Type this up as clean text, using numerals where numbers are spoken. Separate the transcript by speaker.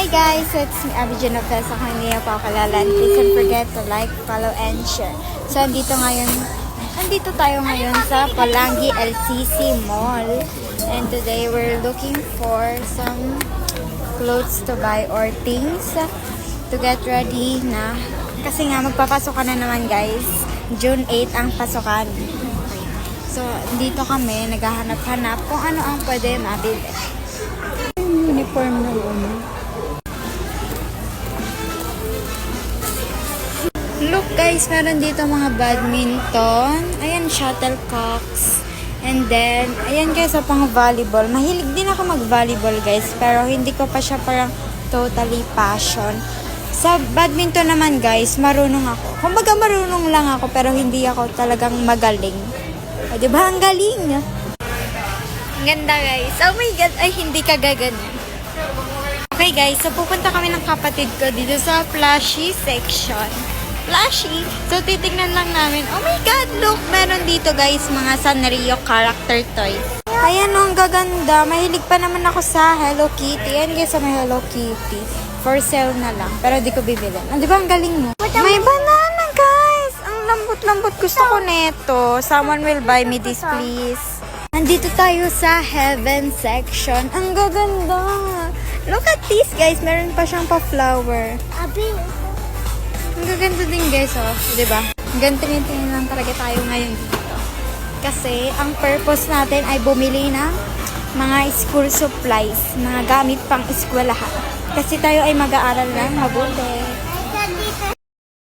Speaker 1: Hi guys, so it's me, Abby Genovesa. Kung hindi niyo pa ako kalala, please don't forget to like, follow, and share. So, andito tayo ngayon sa Pulangi LCC Mall. And today, we're looking for some clothes to buy or things to get ready na. Kasi nga, magpapasok ka na naman guys. June 8 ang pasokan. So, dito kami, naghahanap-hanap kung ano ang pwede mabili. Uniform na uno. Look guys, meron dito mga badminton. Ayan, shuttlecocks. And then, ayan guys, pang volleyball. Mahilig din ako mag-volleyball guys. Pero hindi ko pa siya parang totally passion. Sa badminton naman guys, marunong ako. Kumbaga marunong lang ako pero hindi ako talagang magaling. O, diba? Ang galing. Ang ganda guys. Oh my god, ay hindi ka gaganyan. Okay guys, so pupunta kami ng kapatid ko dito sa plushie section. Plushie. So titignan lang namin. Oh my god, look! Meron dito guys mga Sanrio character toys. Ayan oh, ang gaganda. Mahilig pa naman ako sa Hello Kitty. Ayan guys, sa may Hello Kitty. For sale na lang. Pero di ko bibili. Ah, di ba ang galing mo? May banana guys! Ang lambot-lambot. Gusto ko neto. Someone will buy me this please. Nandito tayo sa Heaven section. Ang gaganda. Look at this guys. Meron pa siyang pa-flower. Abi. Ang gaganda din guys oh. Diba? Gantingin-tingin lang talaga tayo ngayon dito. Kasi ang purpose natin ay bumili ng mga school supplies. Mga gamit pang eskwelahan. Kasi tayo ay mag-aaral ng mabuti.